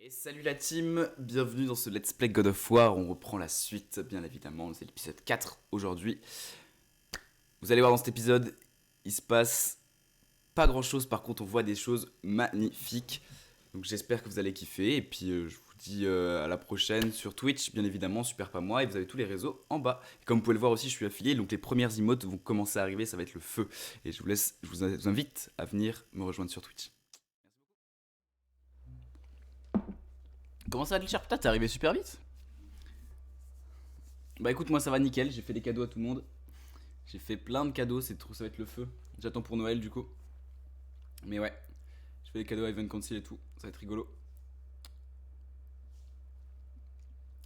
Et salut la team, bienvenue dans ce Let's Play God of War, on reprend la suite bien évidemment, c'est l'épisode 4 aujourd'hui. Vous allez voir dans cet épisode, il se passe pas grand chose, par contre on voit des choses magnifiques. Donc j'espère que vous allez kiffer et puis je vous dis à la prochaine sur Twitch, bien évidemment, Super Pas Moi, et vous avez tous les réseaux en bas. Et comme vous pouvez le voir aussi, je suis affilié, donc les premières emotes vont commencer à arriver, ça va être le feu. Et je vous invite à venir me rejoindre sur Twitch. Comment ça va Glitcher? Putain, t'es arrivé super vite. Bah écoute, moi ça va nickel, j'ai fait des cadeaux à tout le monde. J'ai fait plein de cadeaux, c'est trop, ça va être le feu. J'attends pour Noël du coup. Mais ouais, je fais des cadeaux à Event Council et tout, ça va être rigolo.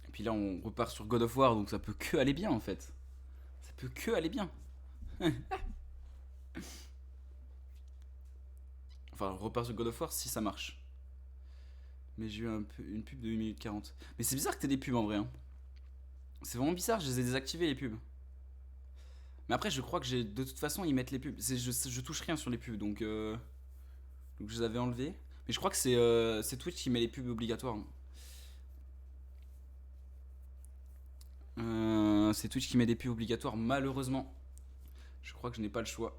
Et puis là on repart sur God of War, donc ça peut que aller bien en fait. Ça peut que aller bien. Enfin, on repart sur God of War si ça marche. Mais j'ai eu une pub de 1 minute 40. Mais c'est bizarre que t'aies des pubs en vrai. Hein. C'est vraiment bizarre, je les ai désactivés les pubs. Mais après, je crois que j'ai. De toute façon, ils mettent les pubs. Je touche rien sur les pubs, donc je les avais enlevés. Mais je crois que c'est Twitch qui met les pubs obligatoires. C'est Twitch qui met des pubs obligatoires, malheureusement. Je crois que je n'ai pas le choix.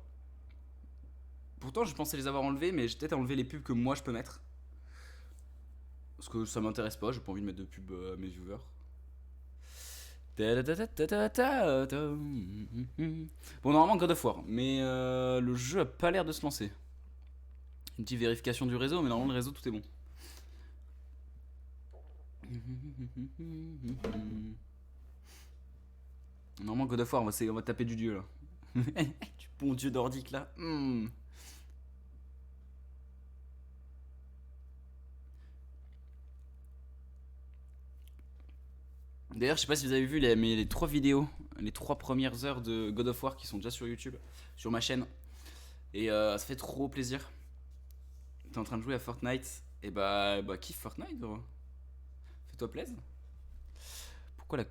Pourtant, je pensais les avoir enlevés, mais j'ai peut-être enlevé les pubs que moi je peux mettre. Parce que ça m'intéresse pas, j'ai pas envie de mettre de pubs à mes viewers. Bon, normalement God of War, mais le jeu a pas l'air de se lancer. Une petite vérification du réseau, mais normalement le réseau tout est bon. Normalement God of War, on va taper du dieu là. Du bon dieu nordique là. D'ailleurs, je sais pas si vous avez vu les 3 vidéos, les 3 premières heures de God of War qui sont déjà sur YouTube, sur ma chaîne. Et ça fait trop plaisir. T'es en train de jouer à Fortnite, et bah kiffe Fortnite, gros. Fais-toi plaisir. Pourquoi,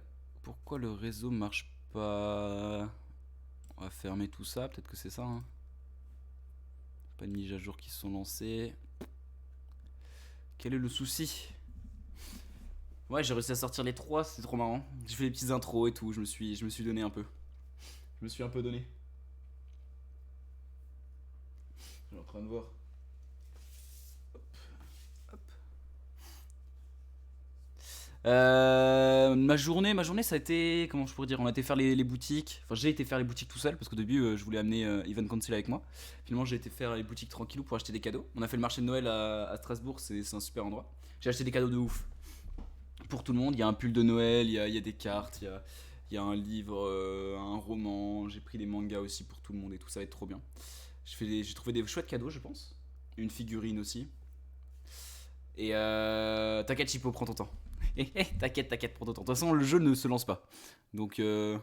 Pourquoi le réseau marche pas? On va fermer tout ça, peut-être que c'est ça. Hein. Pas de mise à jour qui se sont lancées. Quel est le souci? Ouais, j'ai réussi à sortir les 3, c'est trop marrant. J'ai fait des petites intros et tout, je me suis donné un peu. Je me suis un peu donné. Je suis en train de voir. Hop. Ma journée, ça a été, comment je pourrais dire, on a été faire les boutiques. Enfin, j'ai été faire les boutiques tout seul parce qu'au début, je voulais amener Event Council avec moi. Finalement, j'ai été faire les boutiques tranquillou pour acheter des cadeaux. On a fait le marché de Noël à Strasbourg, c'est un super endroit. J'ai acheté des cadeaux de ouf pour tout le monde. Il y a un pull de Noël, il y a des cartes, il y a un livre, un roman. J'ai pris des mangas aussi pour tout le monde et tout, ça va être trop bien. J'ai trouvé des chouettes cadeaux, je pense. Une figurine aussi. Et t'inquiète, Chipo, prends ton temps. T'inquiète, prends ton temps. De toute façon, le jeu ne se lance pas. Donc, hop,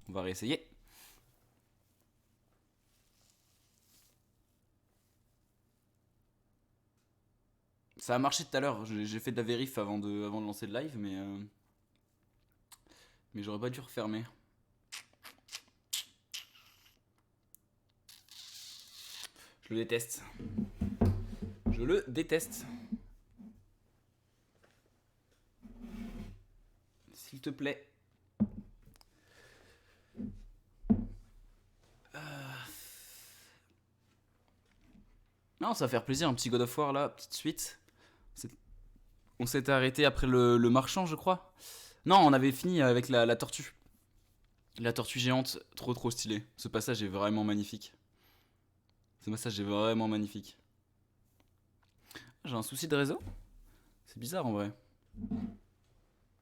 on va réessayer. Ça a marché tout à l'heure. J'ai fait de la vérif avant de lancer le live, mais j'aurais pas dû refermer. Je le déteste. Je le déteste. S'il te plaît. Non, ça va faire plaisir, un petit God of War là, petite suite. On s'était arrêté après le marchand, je crois. Non, on avait fini avec la tortue. La tortue géante, trop stylé. Ce passage est vraiment magnifique. Ce passage est vraiment magnifique. J'ai un souci de réseau? C'est bizarre en vrai.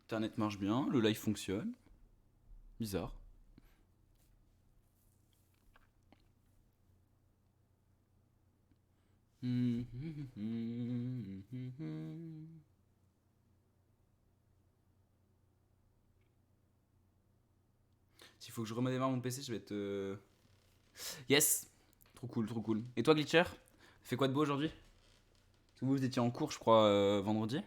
Internet marche bien, le live fonctionne. Bizarre. S'il faut que je redémarre mon PC, je vais être. Yes! Trop cool, trop cool. Et toi, Glitcher? Fais quoi de beau aujourd'hui? Parce que vous étiez en cours, je crois, vendredi.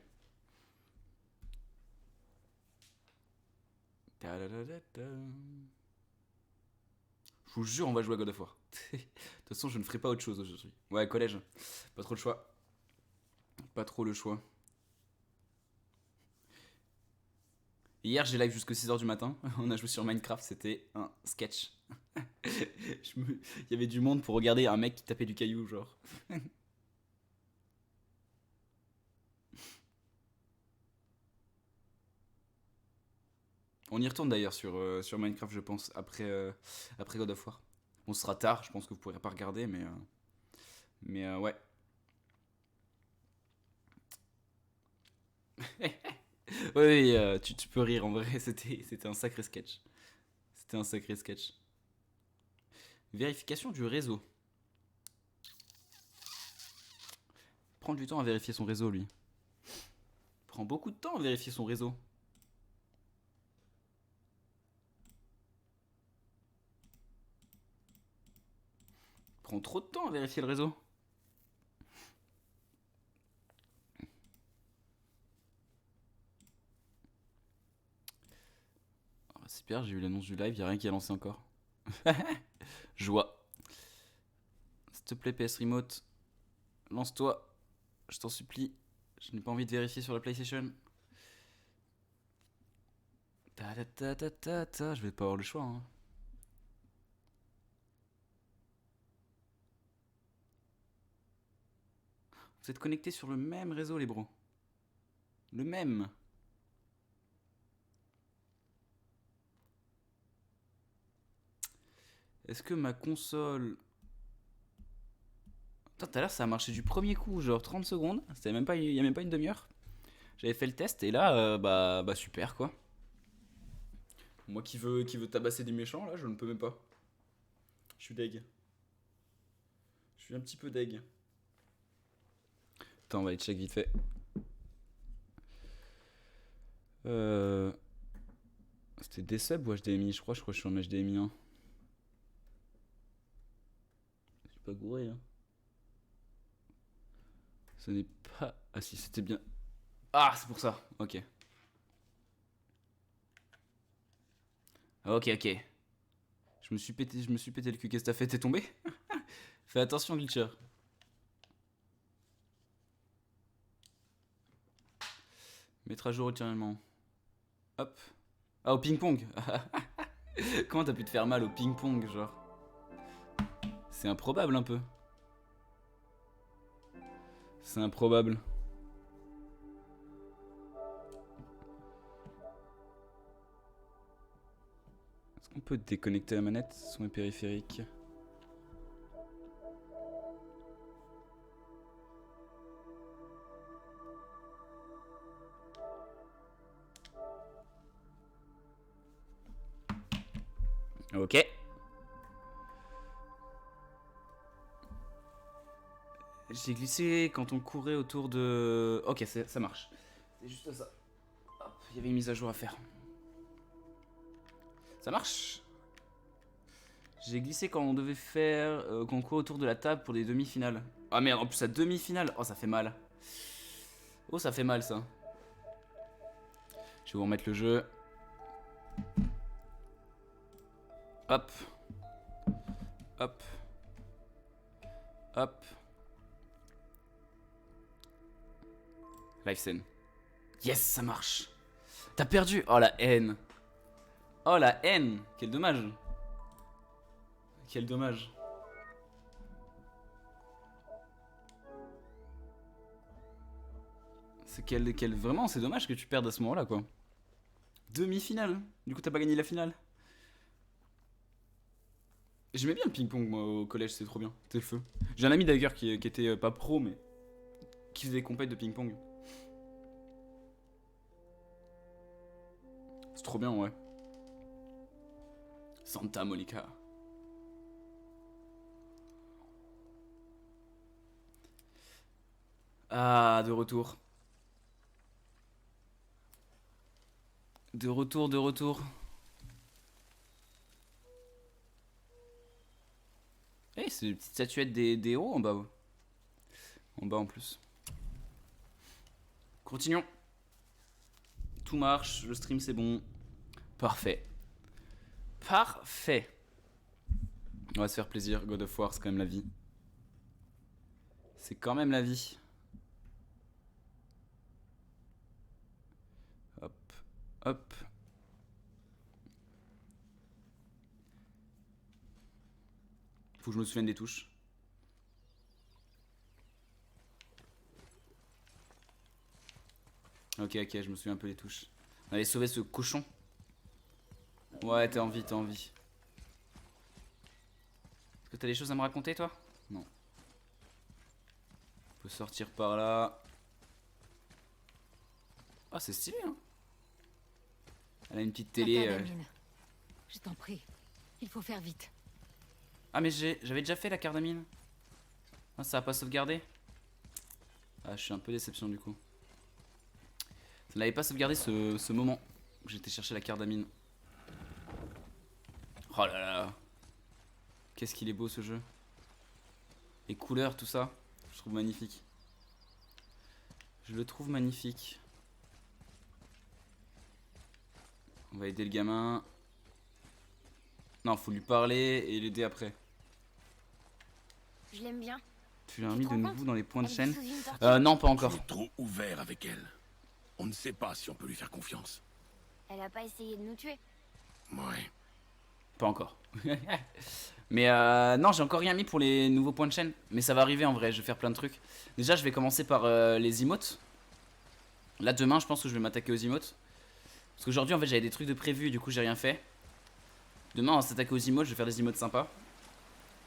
Je vous jure, on va jouer à God of War. De toute façon, je ne ferai pas autre chose aujourd'hui. Ouais, collège. Pas trop le choix. Pas trop le choix. Hier, j'ai live jusqu'à 6h du matin. On a joué sur Minecraft, c'était un sketch. Il y avait du monde pour regarder un mec qui tapait du caillou, genre. On y retourne d'ailleurs sur Minecraft, je pense, après God of War. On sera tard, je pense que vous pourrez pas regarder, mais ouais. Oui, tu peux rire en vrai, c'était un sacré sketch. C'était un sacré sketch. Vérification du réseau. Prend du temps à vérifier son réseau, lui. Prend beaucoup de temps à vérifier son réseau. Prend trop de temps à vérifier le réseau. Oh, super, j'ai eu l'annonce du live, y'a rien qui a lancé encore. Joie. S'il te plaît, PS Remote, lance-toi. Je t'en supplie. Je n'ai pas envie de vérifier sur la PlayStation. Je vais pas avoir le choix. Hein. Vous êtes connectés sur le même réseau, les bros. Le même. Est-ce que ma console... Putain, tout à l'heure, ça a marché du premier coup, genre 30 secondes. C'était même pas, il y a même pas une demi-heure. J'avais fait le test et là, bah super quoi. Moi qui veux tabasser des méchants, là, je ne peux même pas. Je suis deg. Je suis un petit peu deg. Attends, on va aller check vite fait. C'était des subs ou HDMI? Je crois que je suis en HDMI 1. Je suis pas gouré, hein. Ce n'est pas... Ah si, c'était bien... Ah, c'est pour ça. Ok. Ok, ok. Je me suis pété le cul. Qu'est-ce que t'as fait? T'es tombé? Fais attention, Glitcher. Mettre à jour éternellement. Hop. Ah, au ping-pong. Comment t'as pu te faire mal au ping-pong, genre? C'est improbable un peu. C'est improbable. Est-ce qu'on peut déconnecter la manette? Ce sont les périphériques. Ok. J'ai glissé quand on courait autour de... Ok, ça marche. C'est juste ça. Hop, il y avait une mise à jour à faire. Ça marche. J'ai glissé quand on devait faire... quand on courait autour de la table pour des demi-finales. Ah merde, en plus la demi-finale. Oh, ça fait mal. Oh, ça fait mal, ça. Je vais vous remettre le jeu. Hop. Hop. Hop. Live scène. Yes, ça marche. T'as perdu. Oh, la haine. Oh, la haine. Quel dommage. Quel dommage. Vraiment, c'est dommage que tu perdes à ce moment-là, quoi. Demi-finale. Du coup, t'as pas gagné la finale. J'aimais bien le ping-pong, moi, au collège, c'était trop bien. C'était le feu. J'ai un ami d'ailleurs qui était pas pro, mais qui faisait des compètes de ping-pong. C'est trop bien, ouais. Santa Monica. Ah, de retour. De retour, de retour. Eh, c'est des petites statuettes des héros en bas. En bas en plus. Continuons. Tout marche, le stream c'est bon. Parfait. Parfait. On va se faire plaisir. God of War, c'est quand même la vie. C'est quand même la vie. Hop, hop. Faut que je me souvienne des touches. Ok, ok, je me souviens un peu des touches. On allait sauver ce cochon. Ouais, t'as envie, t'as envie. Est-ce que t'as des choses à me raconter, toi? Non. On peut sortir par là. Ah, c'est stylé, hein. Elle a une petite télé. Je t'en prie, il faut faire vite. Ah, mais j'avais déjà fait la cardamine. Ah, ça a pas sauvegardé. Ah, je suis un peu déception du coup. Ça n'avait pas sauvegardé ce moment où j'étais chercher la cardamine. Oh là là. Qu'est-ce qu'il est beau ce jeu. Les couleurs, tout ça. Je trouve magnifique. Je le trouve magnifique. On va aider le gamin. Non, faut lui parler et l'aider après. Je l'aime bien. Tu l'as mis de nouveau dans les points de Elle chaîne? vit sous une torture. Non, pas encore. Tu es trop ouvert avec elle. On ne sait pas si on peut lui faire confiance. Elle a pas essayé de nous tuer. Ouais. Pas encore. Mais non, j'ai encore rien mis pour les nouveaux points de chaîne. Mais ça va arriver en vrai, je vais faire plein de trucs. Déjà, je vais commencer par les emotes. Là, demain, je pense que je vais m'attaquer aux emotes. Parce qu'aujourd'hui, en fait, j'avais des trucs de prévu, du coup, j'ai rien fait. Demain, on va s'attaquer aux emotes, je vais faire des emotes sympas.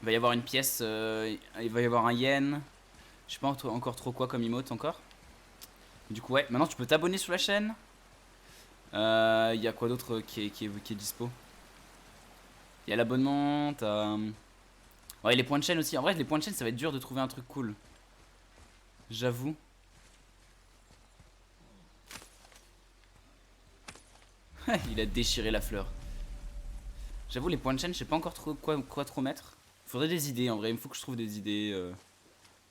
Il va y avoir une pièce, il va y avoir un yen. Je sais pas encore trop quoi comme emote encore. Du coup, ouais, maintenant tu peux t'abonner sur la chaîne. Il y a quoi d'autre qui est dispo? Il y a l'abonnement, t'as... Ouais, les points de chaîne aussi. En vrai, les points de chaîne, ça va être dur de trouver un truc cool. J'avoue. Il a déchiré la fleur. J'avoue, les points de chaîne, je sais pas encore trop quoi trop mettre. Faudrait des idées en vrai, il faut que je trouve des idées.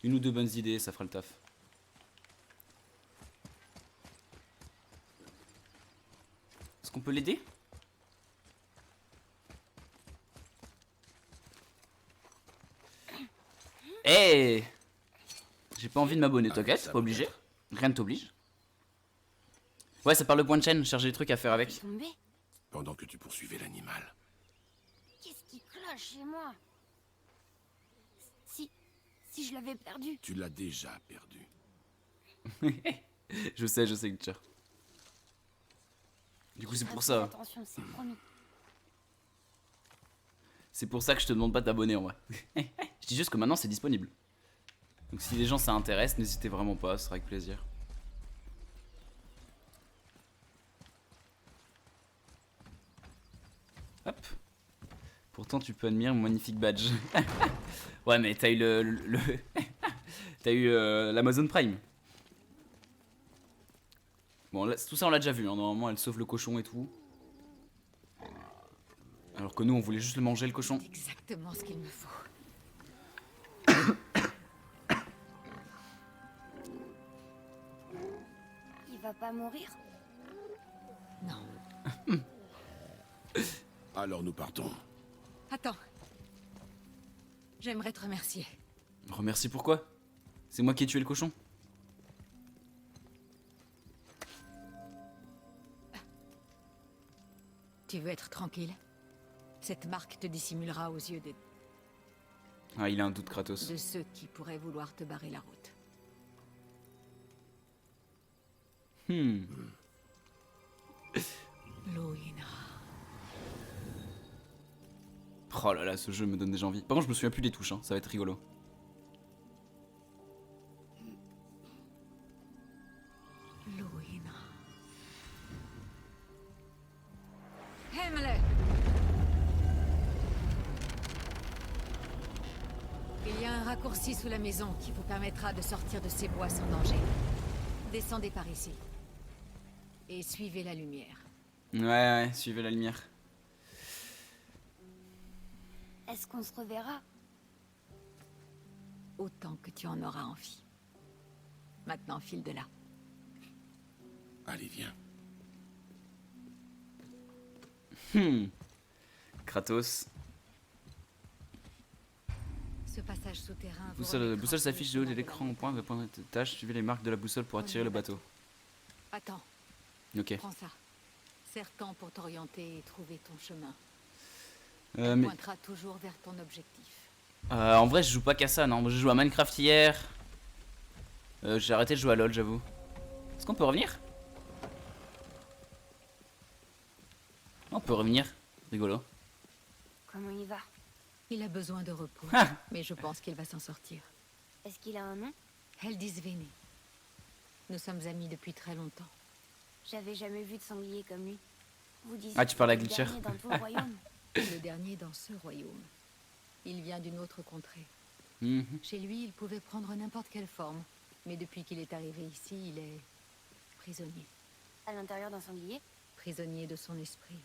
Une ou deux bonnes idées, ça fera le taf. Est-ce qu'on peut l'aider? Eh hey, j'ai pas envie de m'abonner, t'inquiète, c'est pas obligé. Rien ne t'oblige. Ouais, ça parle de point de chaîne, chercher des trucs à faire avec. Tombé. Pendant que tu poursuivais l'animal. Qu'est-ce qui cloche chez moi? Si je l'avais perdu. Tu l'as déjà perdu. Je sais, Victor. Du coup, c'est pour ça. Attention, c'est promis. C'est pour ça que je te demande pas de t'abonner en vrai. Je dis juste que maintenant c'est disponible. Donc si les gens ça intéresse, n'hésitez vraiment pas, ce sera avec plaisir. Hop. Pourtant tu peux admirer mon magnifique badge. Ouais mais t'as eu t'as eu l'Amazon Prime. Bon là, tout ça on l'a déjà vu, hein. Normalement elle sauve le cochon et tout. Alors que nous on voulait juste le manger le cochon. C'est exactement ce qu'il me faut. Il va pas mourir? Non. Alors nous partons. Attends. J'aimerais te remercier. Remercie pourquoi? C'est moi qui ai tué le cochon. Tu veux être tranquille? Cette marque te dissimulera aux yeux Ah, il a un doute, Kratos. de ceux qui pourraient vouloir te barrer la route. Loïna. Oh là là, ce jeu me donne déjà envie. Par contre, je me souviens plus des touches, hein. Ça va être rigolo. Loïna. Himmler! Il y a un raccourci sous la maison qui vous permettra de sortir de ces bois sans danger. Descendez par ici. Et suivez la lumière. Ouais, suivez la lumière. Est-ce qu'on se reverra? Autant que tu en auras envie. Maintenant, file de là. Allez, viens. Kratos. ce passage souterrain. vous Boussole, remettra boussole sur le s'affiche de haut de chemin la l'écran au point de pointe de tâche. Suivez les marques de la boussole pour attirer le bateau. Attends, Ok. prends ça. Serre-t'en pour t'orienter et trouver ton chemin. Mais Pointera toujours vers ton objectif. en vrai, je joue pas qu'à ça, non. Moi, je joue à Minecraft hier. J'ai arrêté de jouer à LoL, j'avoue. Est-ce qu'on peut revenir? On peut revenir. Rigolo. Comment il va? Il a besoin de repos, Ah. mais je pense qu'il va s'en sortir. Est-ce qu'il a un nom? Heldisvini. Nous sommes amis depuis très longtemps. J'avais jamais vu de sanglier comme lui. Vous disiez Ah, tu parles à que c'était Glitcher. le dernier dans tout le royaume. Le dernier dans ce royaume. Il vient d'une autre contrée. Mhm. Chez lui, il pouvait prendre n'importe quelle forme. Mais depuis qu'il est arrivé ici, il est prisonnier. À l'intérieur d'un sanglier? Prisonnier de son esprit.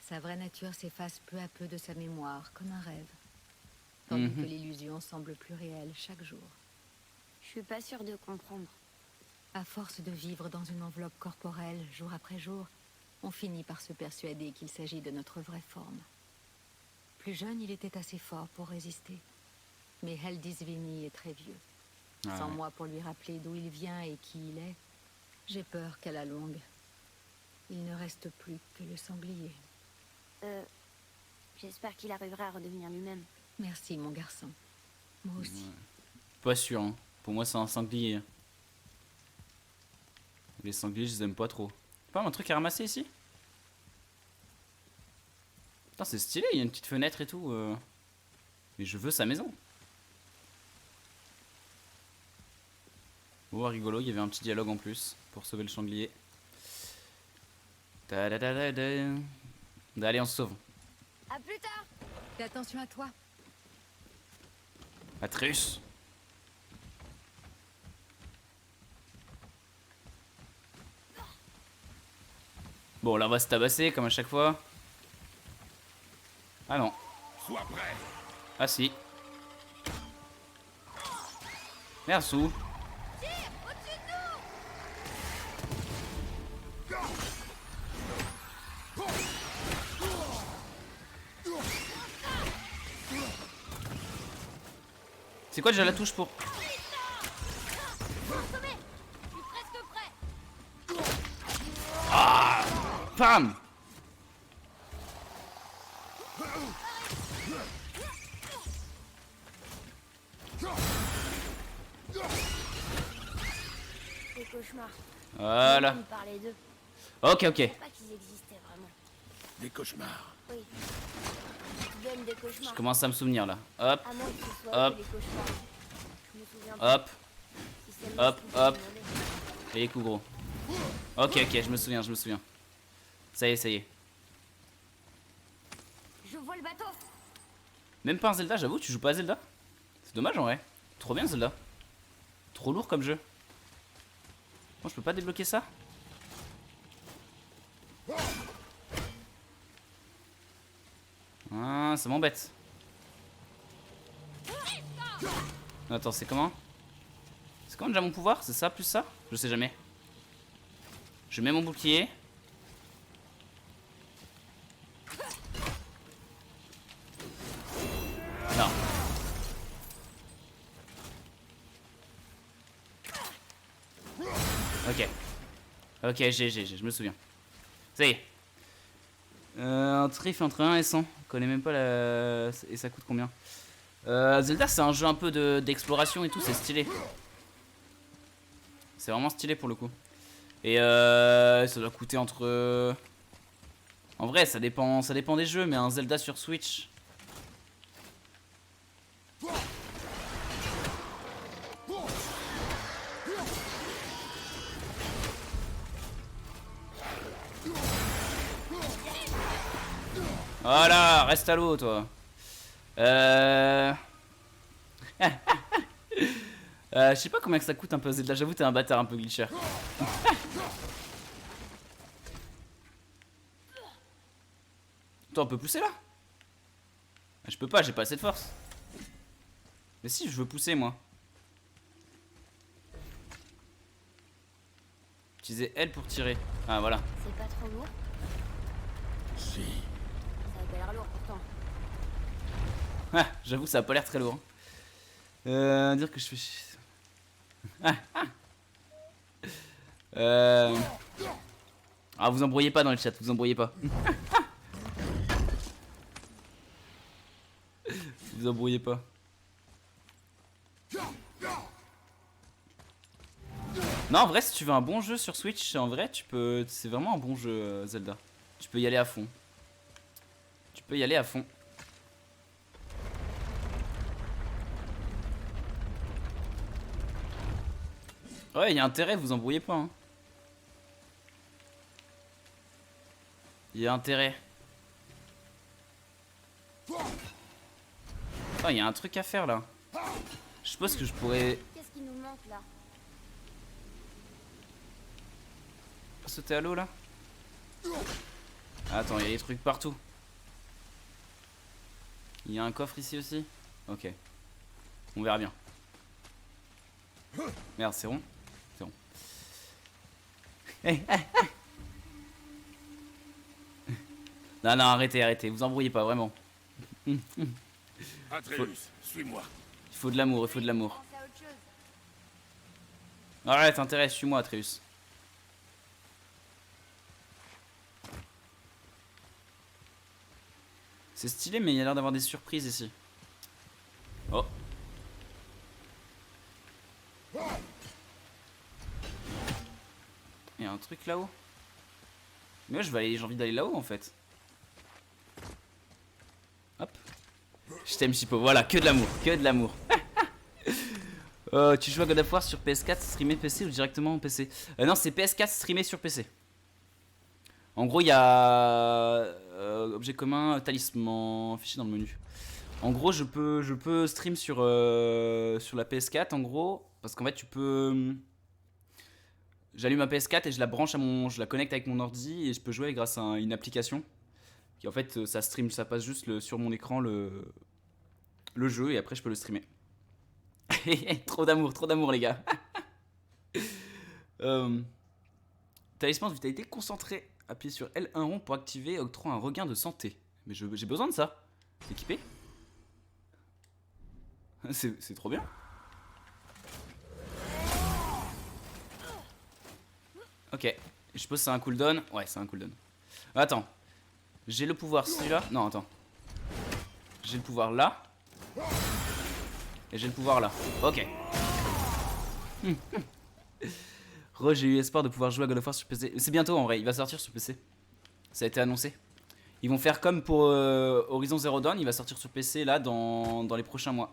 Sa vraie nature s'efface peu à peu de sa mémoire, comme un rêve. Tandis Mhm. que l'illusion semble plus réelle chaque jour. Je suis pas sûre de comprendre. À force de vivre dans une enveloppe corporelle, jour après jour, on finit par se persuader qu'il s'agit de notre vraie forme. Plus jeune, il était assez fort pour résister. Mais Heldisvini est très vieux. Ah Sans ouais. moi pour lui rappeler d'où il vient et qui il est, j'ai peur qu'à la longue, il ne reste plus que le sanglier. J'espère qu'il arrivera à redevenir lui-même. Merci, mon garçon. Moi aussi. Pas sûr, hein. Pour moi, c'est un sanglier. Les sangliers, je les aime pas trop. Pas un truc à ramasser ici? Putain, c'est stylé, il y a une petite fenêtre et tout. Mais je veux sa maison. Oh, rigolo, il y avait un petit dialogue en plus pour sauver le sanglier. Ta-da-da-da-da. Allez, on se sauve. À plus tard! Fais attention à toi. Atreus. Bon, là, on va se tabasser comme à chaque fois. Ah non. Sois prêt. Ah si. Merci. C'est quoi déjà la touche pour... Ah, Pam. Des cauchemars. Voilà. On parlait d'eux. Ok, ok. Pas qu'ils existaient vraiment. Des cauchemars. Oui. Ils donnent des cauchemars. Je commence à me souvenir là. Hop, À moins que ce soit Hop. eux les cauchemars. Je me souviens pas. hop. Si seulement hop, je pouvais hop. demander. Et les coups gros. Ok, ok, je me souviens, je me souviens. Ça y est, ça y est. Je vois le bateau. Même pas un Zelda, j'avoue, tu joues pas à Zelda? C'est dommage en vrai. Trop bien Zelda. Trop lourd comme jeu. Moi je peux pas débloquer ça? Ah, ça m'embête. Attends, c'est comment? C'est comment déjà mon pouvoir? C'est ça plus ça? Je sais jamais. Je mets mon bouclier. Non. Ok. Ok, je me souviens. Ça y est. Un trif entre 1 et 100. Je connais même pas la... Et ça coûte combien? Zelda, c'est un jeu un peu d'exploration et tout, c'est stylé. C'est vraiment stylé pour le coup. Et ça doit coûter entre... En vrai, ça dépend des jeux, mais un Zelda sur Switch... Voilà, reste à l'eau, toi. Je sais pas combien que ça coûte un peu Zelda, j'avoue t'es un bâtard un peu glitcher. Attends, on peut pousser là? Je peux pas, j'ai pas assez de force. Mais si, je veux pousser moi. Utiliser L pour tirer. Ah voilà. C'est pas trop lourd. Si. Ça a pas l'air lourd pourtant. Ah, j'avoue ça a pas l'air très lourd. Dire que je fais... Euh... Ah, vous embrouillez pas dans le chat, vous embrouillez pas. Vous embrouillez pas. Non, en vrai, si tu veux un bon jeu sur Switch, en vrai, tu peux. C'est vraiment un bon jeu, Zelda. Tu peux y aller à fond. Tu peux y aller à fond. Ouais, il y a intérêt, vous embrouillez pas. Hein. Il y a intérêt. Oh, il y a un truc à faire là. Je suppose que je pourrais Qu'est-ce qui nous manque là? sauter à l'eau là. Attends, il y a des trucs partout. Il y a un coffre ici aussi. Ok. On verra bien. Merde, c'est rond. C'est rond. Non, non, arrêtez, arrêtez. Vous embrouillez pas, vraiment. Atreus, suis-moi. Il faut de l'amour, il faut de l'amour. Pense à autre chose. Arrête, intéresse, suis-moi, Atreus. C'est stylé, mais il y a l'air d'avoir des surprises ici. Oh. Il y a un truc là-haut. Mais moi, j'ai envie d'aller là-haut en fait. Hop. Je t'aime, Chipo. Voilà, que de l'amour, que de l'amour. Tu joues à God of War sur PS4 streamé PC ou directement en PC? Non, c'est PS4 streamé sur PC. En gros, il y a objet commun, talisman, fichier dans le menu. En gros, je peux stream sur la PS4 en gros, parce qu'en fait, tu peux. J'allume ma PS4 et je la branche je la connecte avec mon ordi et je peux jouer grâce à une application. Qui en fait, ça stream, ça passe juste sur mon écran le jeu et après je peux le streamer. Trop d'amour les gars. Talisman de vitalité concentré. Appuyez sur L1 rond pour activer, octroie un regain de santé. Mais j'ai besoin de ça. Équipé. C'est trop bien. Ok. Je suppose que c'est un cooldown. Ouais, c'est un cooldown. Attends. J'ai le pouvoir celui-là. Non, attends. J'ai le pouvoir là. Et j'ai le pouvoir là. Ok. J'ai eu espoir de pouvoir jouer à God of War sur PC. C'est bientôt en vrai, il va sortir sur PC. Ça a été annoncé. Ils vont faire comme pour Horizon Zero Dawn, il va sortir sur PC là dans les prochains mois.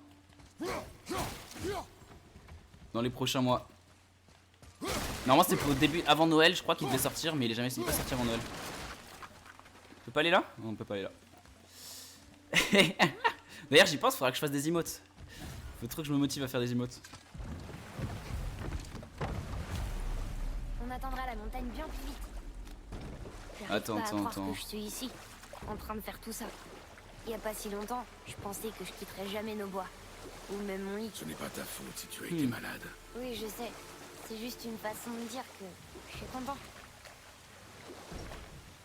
Dans les prochains mois. Normalement c'est pour début, avant Noël, je crois qu'il devait sortir, mais il est pas sorti avant Noël. On peut pas aller là? Non, on peut pas aller là. D'ailleurs j'y pense, faudra que je fasse des emotes. Faut trop que je me motive à faire des emotes. On attendra la montagne bien plus vite. Attends. Que je suis ici, en train de faire tout ça. Il y a pas si longtemps, je pensais que je quitterais jamais nos bois. Ou même mon lit. Ce n'est pas ta faute si tu as été malade. Oui, je sais. C'est juste une façon de dire que je suis content.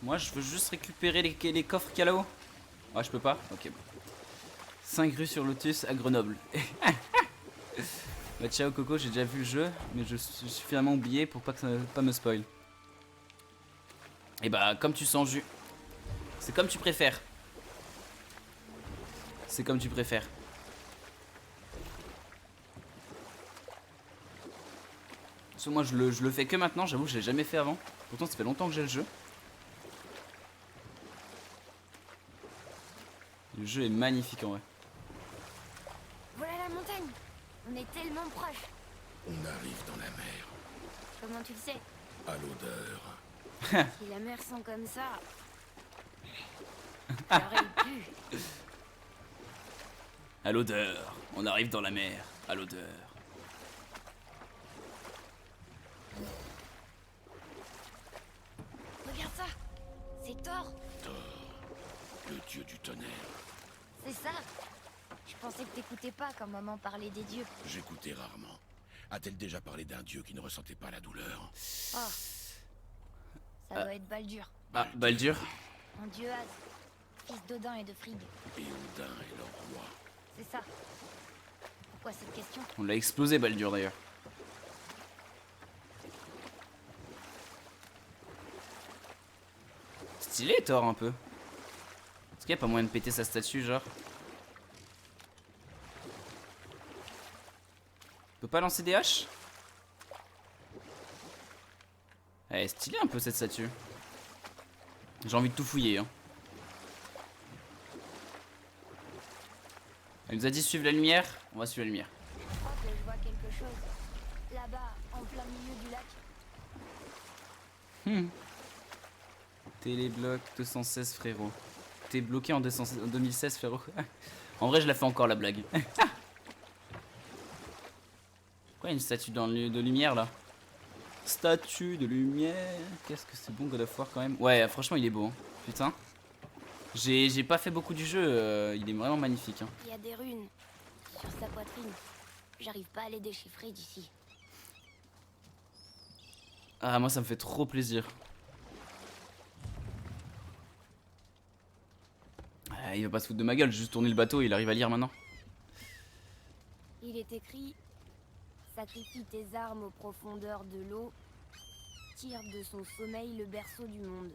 Moi je veux juste récupérer les coffres qu'il y a là-haut. Ah je peux pas? Ok. 5 rues sur Lotus à Grenoble. Bah ciao Coco, j'ai déjà vu le jeu, mais je suis suffisamment oublié pour pas me spoil. Et bah comme tu sens jus. C'est comme tu préfères. C'est comme tu préfères. Parce que moi je le fais que maintenant, j'avoue que je l'ai jamais fait avant. Pourtant ça fait longtemps que j'ai le jeu. Le jeu est magnifique en vrai. Voilà la montagne. On est tellement proches. On arrive dans la mer. Comment tu le sais? À l'odeur. Si la mer sent comme ça... J'aurais pu. À l'odeur. On arrive dans la mer. À l'odeur. Regarde ça. C'est Thor. Thor, le dieu du tonnerre. C'est ça. Je pensais que t'écoutais pas quand maman parlait des dieux. J'écoutais rarement. A-t-elle déjà parlé d'un dieu qui ne ressentait pas la douleur? Oh. Ça doit être Baldur. Ah, Baldur. Un dieu As. Fils d'Odin et de Frigg. Et Odin est leur roi. C'est ça. Pourquoi cette question? On l'a explosé, Baldur d'ailleurs. Stylé, Thor, un peu. Est-ce qu'il n'y a pas moyen de péter sa statue, genre? On peut pas lancer des haches? Elle est stylée un peu cette statue. J'ai envie de tout fouiller, hein. Elle nous a dit suivre la lumière, on va suivre la lumière. Je crois que je vois quelque chose. Là-bas, en plein milieu du lac. Télébloc 216 frérot. T'es bloqué en 2016 frérot. En vrai je la fais encore la blague. Pourquoi il y a une statue de lumière là? Statue de lumière. Qu'est-ce que c'est bon God of War quand même. Ouais franchement il est beau hein. Putain. J'ai pas fait beaucoup du jeu, il est vraiment magnifique hein. Il y a des runes sur sa poitrine. J'arrive pas à les déchiffrer d'ici. Ah moi ça me fait trop plaisir. Ah, il va pas se foutre de ma gueule, j'ai juste tourné le bateau et il arrive à lire maintenant. Il est écrit: sacrifie tes armes aux profondeurs de l'eau, tire de son sommeil le berceau du monde.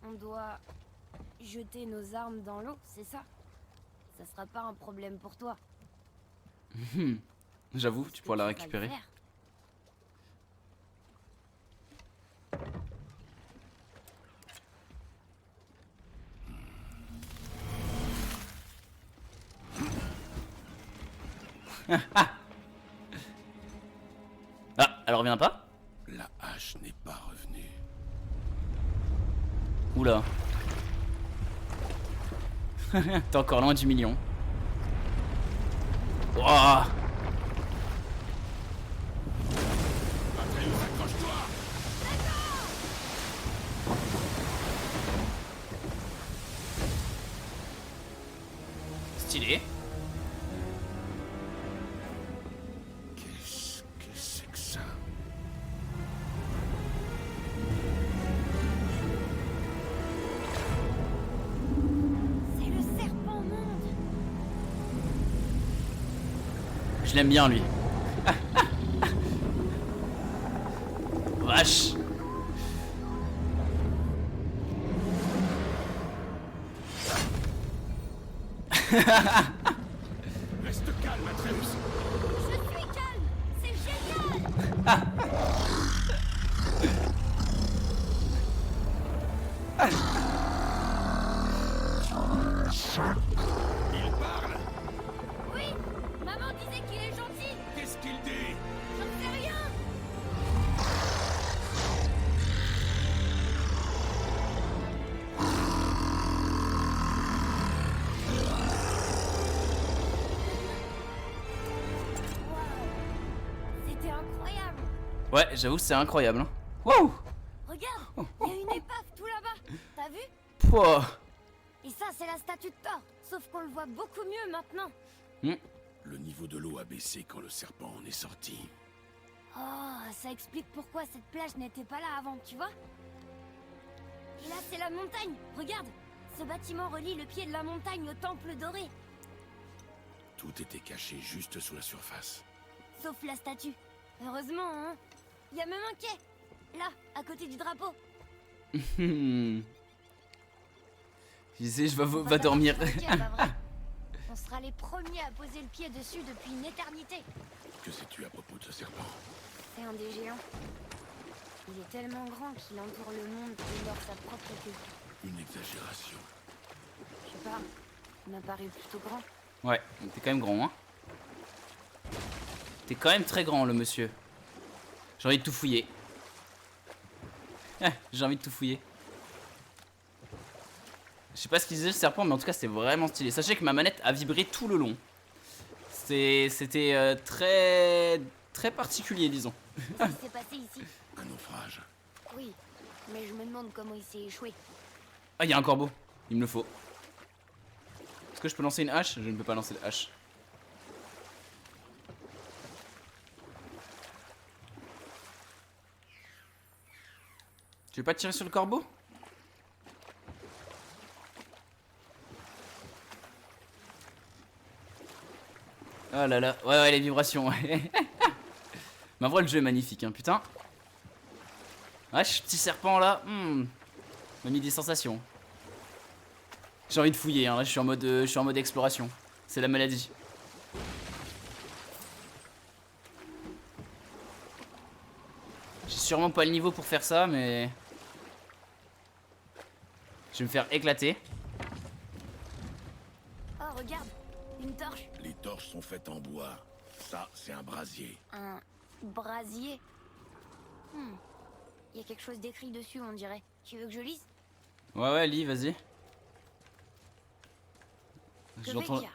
On doit jeter nos armes dans l'eau, c'est ça? Ça sera pas un problème pour toi. J'avoue, tu pourras la vas le récupérer. faire. Ah, elle revient pas? La hache n'est pas revenue. Oula. T'es encore loin du million. Wouah. Atreus, accroche-toi! Stylé. Qu'est-ce que c'est que ça? C'est le serpent monde. Je l'aime bien lui. Vache. Reste calme, Atreus! Je suis calme. C'est génial. Il parle! Oui, maman disait qu'il est gentil. Qu'est-ce qu'il dit? J'en sais rien. Waouh, c'était incroyable. Ouais, j'avoue c'est incroyable. Hein. Wow. Regarde, il y a une épave tout là-bas. T'as vu? Pouah. Et ça, c'est la statue de Thor. Sauf qu'on le voit beaucoup mieux maintenant. Le niveau de l'eau a baissé quand le serpent en est sorti. Oh, ça explique pourquoi cette plage n'était pas là avant, tu vois? Et là, c'est la montagne. Regarde, ce bâtiment relie le pied de la montagne au temple doré. Tout était caché juste sous la surface. Sauf la statue. Heureusement, hein. Il y a même un quai. Là, à côté du drapeau. Je sais, je On va dormir. d'abord sur le quai, pas vrai? On sera les premiers à poser le pied dessus depuis une éternité. Que sais-tu à propos de ce serpent? C'est un des géants. Il est tellement grand qu'il entoure le monde et lors sa propre queue. Une exagération. Je sais pas, il m'a paru plutôt grand. Ouais, t'es quand même grand, hein. T'es quand même très grand, le monsieur. J'ai envie de tout fouiller. J'ai envie de tout fouiller. Je sais pas ce qu'il disait le serpent, mais en tout cas, c'était vraiment stylé. Sachez que ma manette a vibré tout le long. C'était très particulier, disons. Qu'est-ce qui s'est passé ici? Un naufrage. Oui, mais je me demande comment il s'est échoué. Ah, il y a un corbeau. Il me le faut. Est-ce que je peux lancer une hache? Je ne peux pas lancer de hache. Tu veux pas tirer sur le corbeau? Oh là là, ouais, les vibrations, ouais. Mais en vrai, le jeu est magnifique, hein, putain. Wesh, petit serpent là, m'a mis des sensations. J'ai envie de fouiller, hein, là, je suis en mode exploration. C'est la maladie. J'ai sûrement pas le niveau pour faire ça, mais... Je vais me faire éclater. Oh, regarde, une torche. Les torches sont faites en bois. Ça, c'est un brasier. Un brasier. Il y a quelque chose d'écrit dessus, on dirait. Tu veux que je lise? Ouais, lis, vas-y. Que J'entends... Vecchia.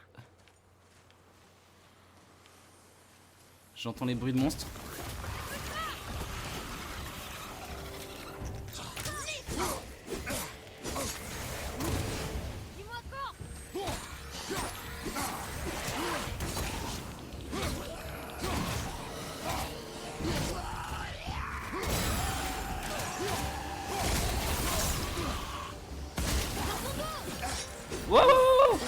J'entends les bruits de monstres. Dis-moi quand. Wow, wow, wow.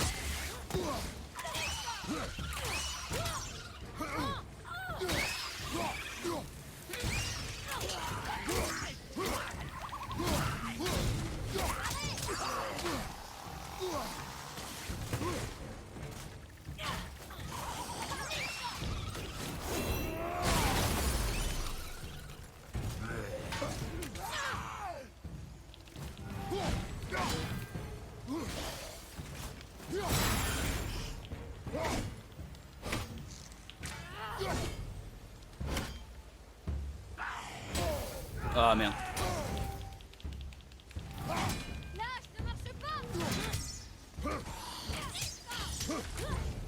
Ah merde.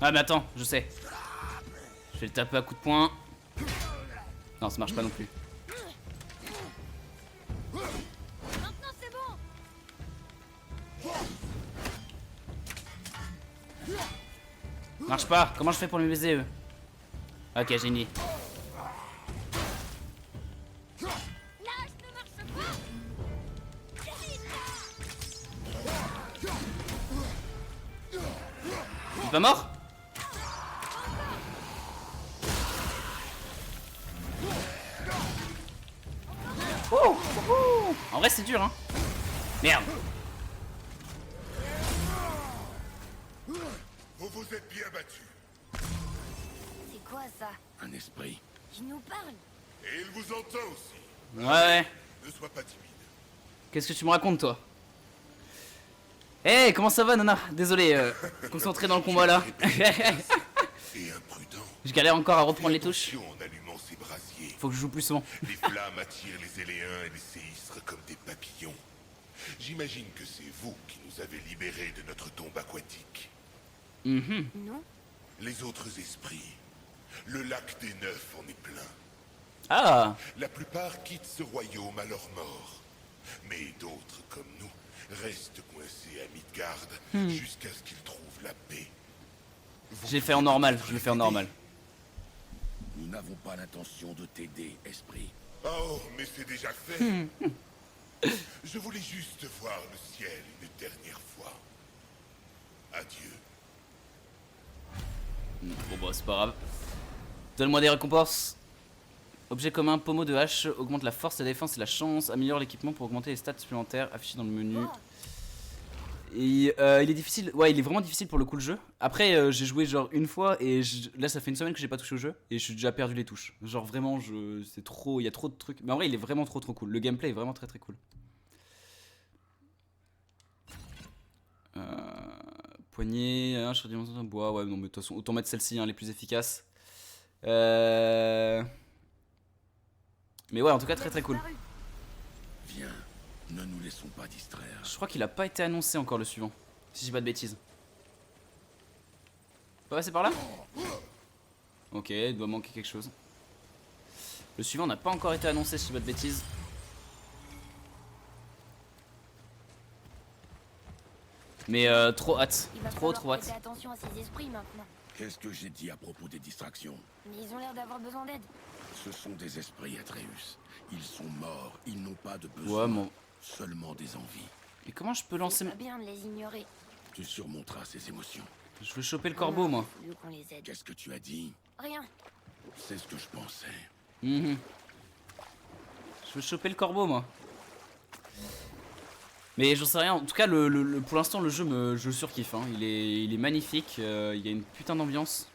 Ah mais attends, je sais. Je vais le taper à coups de poing. Non, ça marche pas non plus. Maintenant c'est bon. Marche pas. Comment je fais pour les baiser eux? Ok, j'ai une idée. Lâche, ne marche pas. Il est pas mort? Oh, oh. En vrai c'est dur hein. Merde. Vous vous êtes bien battu. C'est quoi ça? Un esprit. Il nous parle. Et il vous entend aussi. Ouais. Ne sois pas timide. Qu'est-ce que tu me racontes toi? Hey, comment ça va Nana? Désolé, concentré dans le combat là. Et imprudent. Je galère encore à reprendre les touches. Attention en allumant ces brasiers. Faut que je joue plus souvent. Les flammes attirent les éléens et les séistres comme des papillons. J'imagine que c'est vous qui nous avez libérés de notre tombe aquatique. Non? Les autres esprits. Le lac des Neufs en est plein. Ah. La plupart quittent ce royaume à leur mort. Mais d'autres, comme nous, restent coincés à Midgard jusqu'à ce qu'ils trouvent la paix. Je l'ai fait en normal, je l'ai fait en normal. Nous n'avons pas l'intention de t'aider, esprit. Oh, mais c'est déjà fait. Je voulais juste voir le ciel une dernière fois. Adieu. Bon bah c'est pas grave. Donne-moi des récompenses. Objet commun, pommeau de hache, augmente la force, la défense et la chance, améliore l'équipement pour augmenter les stats supplémentaires affichés dans le menu. Oh, Et il est difficile, ouais il est vraiment difficile pour le coup le jeu. Après j'ai joué genre une fois et là ça fait une semaine que j'ai pas touché au jeu et je suis déjà perdu les touches. Genre vraiment c'est trop, il y a trop de trucs. Mais en vrai il est vraiment trop cool, le gameplay est vraiment très cool. Poignée, sur dimension de bois, ouais non mais de toute façon autant mettre celle-ci hein, les plus efficaces. Mais ouais en tout cas très cool. Viens, ne nous laissons pas distraire. Je crois qu'il a pas été annoncé encore le suivant, si je dis pas de bêtises. Pas passer par là? Ok, il doit manquer quelque chose. Le suivant n'a pas encore été annoncé si je dis pas de bêtises. Mais trop hâte, il va trop falloir hâte. prêter attention à ces esprits maintenant. Qu'est-ce que j'ai dit à propos des distractions? Mais ils ont l'air d'avoir besoin d'aide. Ce sont des esprits, Atreus. Ils sont morts, ils n'ont pas de besoin. Ouais mon... Seulement des envies. Et comment je peux lancer C'est ma... pas bien de les ignorer. Tu surmonteras ces émotions. Je veux choper le corbeau, moi. Mieux qu'on les aide. Qu'est-ce que tu as dit? Rien. C'est ce que je pensais. Je veux choper le corbeau, moi. Mais j'en sais rien. En tout cas, pour l'instant, le jeu, je surkiffe. Hein. Il est magnifique. Il y a une putain d'ambiance.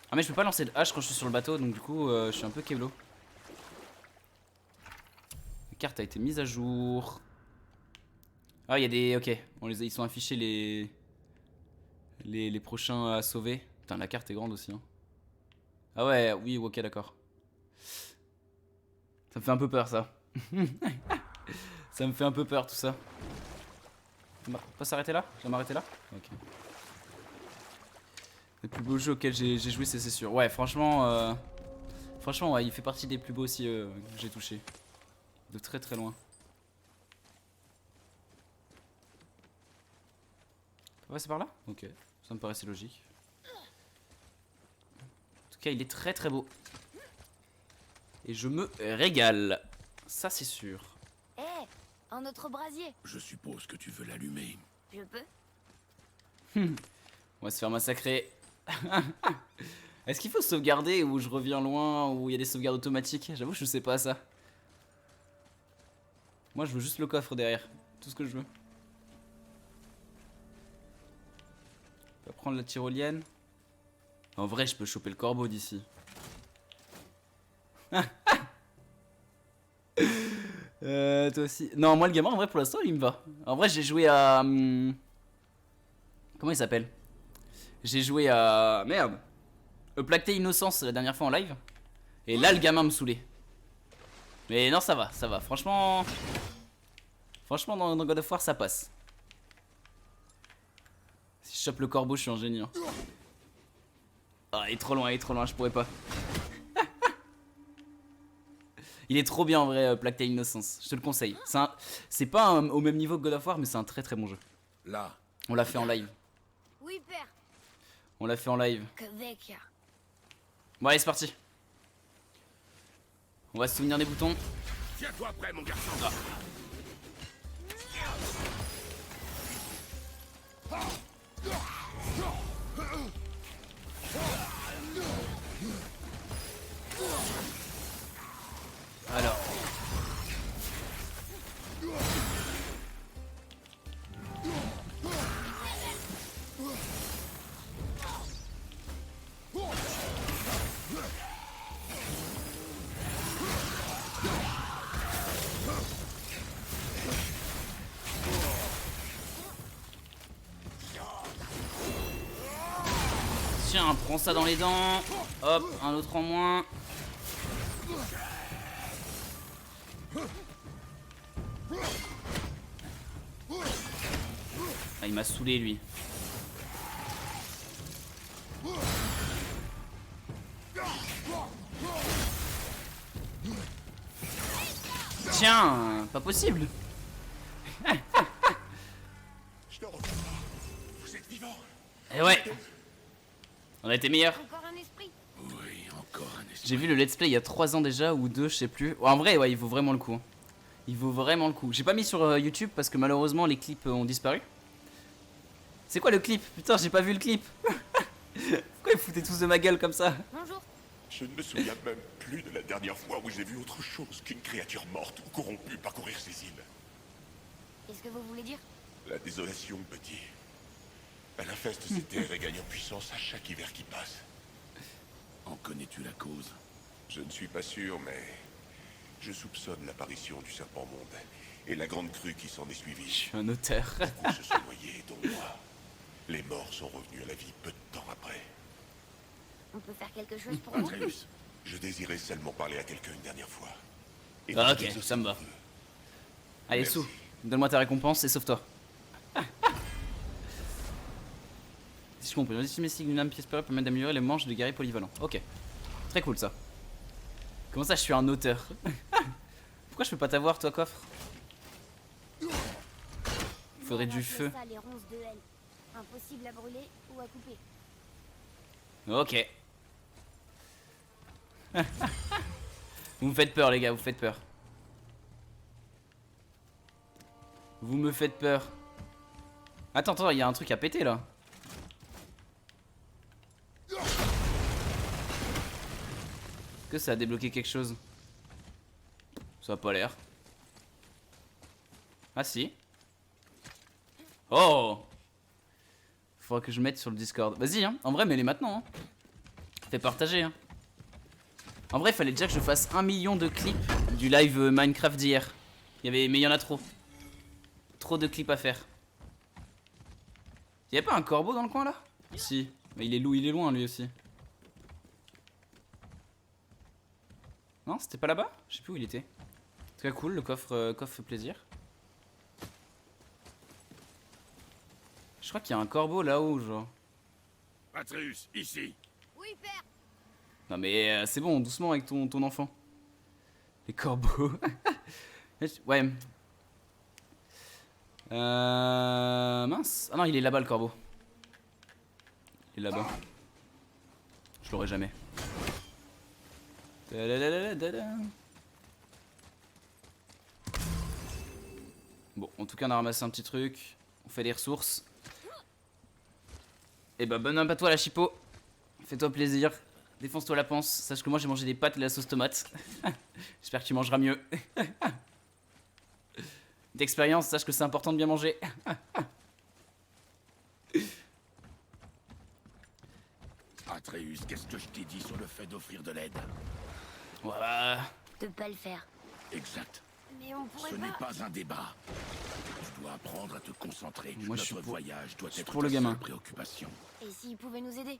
Ah, mais je peux pas lancer de hache quand je suis sur le bateau, donc du coup, je suis un peu keblo. La carte a été mise à jour. Ah, il y a des... Ok, ils sont affichés les prochains à sauver. Putain, la carte est grande aussi. Hein. Ah ouais, oui, ok, d'accord. Ça me fait un peu peur, ça. Ça me fait un peu peur, tout ça. On va pas s'arrêter là? Je vais m'arrêter là? Ok. Le plus beau jeu auquel j'ai joué, c'est sûr. Ouais, franchement... Franchement, ouais, il fait partie des plus beaux aussi que j'ai touché. De très très loin. On va passer par là? Ok, ça me paraissait logique. En tout cas, il est très très beau. Et je me régale. Ça, c'est sûr. Hé, un autre brasier. Je suppose que tu veux l'allumer. Je peux? On va se faire massacrer. Est-ce qu'il faut sauvegarder ou je reviens loin ou il y a des sauvegardes automatiques? J'avoue, je sais pas ça. Moi, je veux juste le coffre derrière. Tout ce que je veux. On va prendre la tyrolienne. En vrai, je peux choper le corbeau d'ici. Toi aussi. Non, moi, le gamin, en vrai, pour l'instant, il me va. En vrai, j'ai joué à... Comment il s'appelle? J'ai joué à... Merde. Plague Tale Innocence la dernière fois en live. Et là, le gamin me saoulait. Mais non, ça va, ça va. Franchement... Franchement, dans God of War, ça passe. Si je chope le corbeau, je suis un génie. Hein. Ah, il est trop loin, je pourrais pas. Il est trop bien en vrai, Plague Tale Innocence. Je te le conseille. C'est pas au même niveau que God of War, mais c'est un très très bon jeu. Là. On l'a fait en live. Oui, père. On l'a fait en live. Que vecchia. Bon, allez, c'est parti. On va se souvenir des boutons. Tiens-toi prêt, mon garçon. Ah. Alors. Tiens, prends ça dans les dents. Hop, un autre en moins. Ah, il m'a saoulé lui. Tiens, pas possible. Je te revois pas. Vous êtes vivant. Eh ouais. On a été meilleurs. Encore un esprit. Oui, encore un esprit. J'ai vu le let's play il y a 3 ans déjà ou 2, je sais plus. En vrai, ouais, il vaut vraiment le coup. Il vaut vraiment le coup. J'ai pas mis sur YouTube parce que malheureusement les clips ont disparu. C'est quoi le clip? Putain, j'ai pas vu le clip. Pourquoi ils foutaient tous de ma gueule comme ça? Bonjour. Je ne me souviens même plus de la dernière fois où j'ai vu autre chose qu'une créature morte ou corrompue parcourir ces îles. Qu'est-ce que vous voulez dire? La désolation, petit. Elle infeste ces terres et gagne en puissance à chaque hiver qui passe. En connais-tu la cause? Je ne suis pas sûr, mais je soupçonne l'apparition du serpent monde et la grande crue qui s'en est Je suivie. suis un auteur. Beaucoup se sont noyés, dont moi. Les morts sont revenus à la vie peu de temps après. On peut faire quelque chose pour vous? Atreus, je désirais seulement parler à quelqu'un une dernière fois. Et Ah, vous ok, exaucer ça me va. mon vœu. Allez, Merci. Sou, donne-moi ta récompense et sauve-toi. Si je comprends, un estimé signe d'une âme pièce perle permet d'améliorer les manches de guerriers polyvalents. Ok, très cool ça. Comment ça, je suis un auteur? Pourquoi je peux pas t'avoir, toi, coffre? Faudrait On du appelle feu. ça les ronces de Hel. Impossible à brûler ou à couper. Ok. Vous me faites peur, les gars, vous faites peur. Vous me faites peur. Attends, attends, il y a un truc à péter là. Est-ce que ça a débloqué quelque chose? Ça a pas l'air. Ah si. Oh! Faudra que je mette sur le Discord. Vas-y, hein. En vrai, mets-les maintenant. Hein. Fais partager. Hein. En vrai, il fallait déjà que je fasse 1 million de clips du live Minecraft d'hier. Mais il y en a trop. Trop de clips à faire. Y'a pas un corbeau dans le coin là? Si. Mais il est loin lui aussi. Non, c'était pas là-bas? Je sais plus où il était. En tout cas, cool, le coffre fait plaisir. Je crois qu'il y a un corbeau là-haut, genre. Atreus, ici. Oui, père. Non mais c'est bon, doucement avec ton enfant. Les corbeaux. Ouais. Mince. Ah non, il est là-bas le corbeau. Il est là-bas. Je l'aurai jamais. Bon, en tout cas, on a ramassé un petit truc. On fait des ressources. Et bah, bonne homme à toi, la chippo. Fais-toi plaisir. Défonce-toi la panse. Sache que moi, j'ai mangé des pâtes et de la sauce tomate. J'espère que tu mangeras mieux. D'expérience, sache que c'est important de bien manger. Atreus, qu'est-ce que je t'ai dit sur le fait d'offrir de l'aide? Voilà. De pas le faire. Exact. Mais on pourrait Ce n'est pas... pas un débat. Tu dois apprendre à te concentrer. Moi, je suis Notre pour- voyage doit je suis être pour le ta gamin. seule préoccupation. Et s'il pouvait nous aider?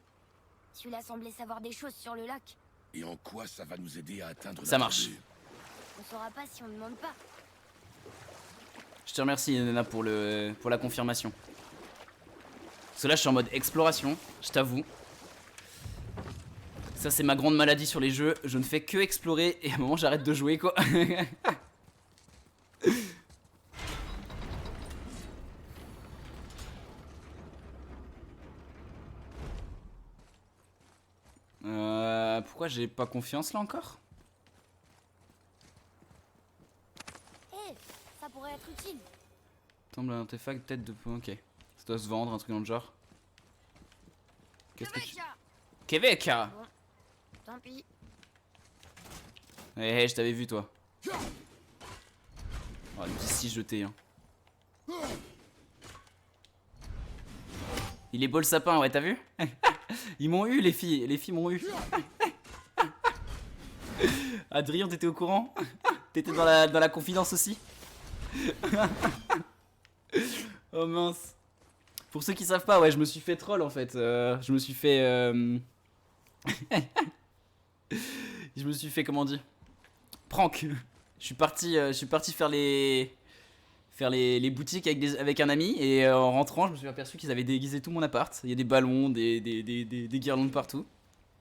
Celui-là semblait savoir des choses sur le lac. Et en quoi ça va nous aider à atteindre Ça notre marche. but? On saura pas si on demande pas. Je te remercie, Nana, pour la confirmation. Parce que là, je suis en mode exploration, je t'avoue. Ça, c'est ma grande maladie sur les jeux. Je ne fais que explorer et à un moment, j'arrête de jouer, quoi. Pourquoi j'ai pas confiance là encore? Eh, ça pourrait être utile. Tombe un artefact, tête de... Ok. Ça doit se vendre, un truc dans le genre. Qu'est-ce que tu... Québec! Tant pis. Je t'avais vu, toi. Oh, le petit si jeté, hein. Il est beau le sapin, ouais, t'as vu? Ils m'ont eu, les filles m'ont eu. Adrien, t'étais au courant? T'étais dans la confidence aussi? Oh mince. Pour ceux qui savent pas, ouais, je me suis fait troll en fait. Je me suis fait... Je me suis fait, comment on dit? Prank. Je suis parti faire les boutiques avec un ami et en rentrant, je me suis aperçu qu'ils avaient déguisé tout mon appart. Il y a des ballons, des guirlandes partout.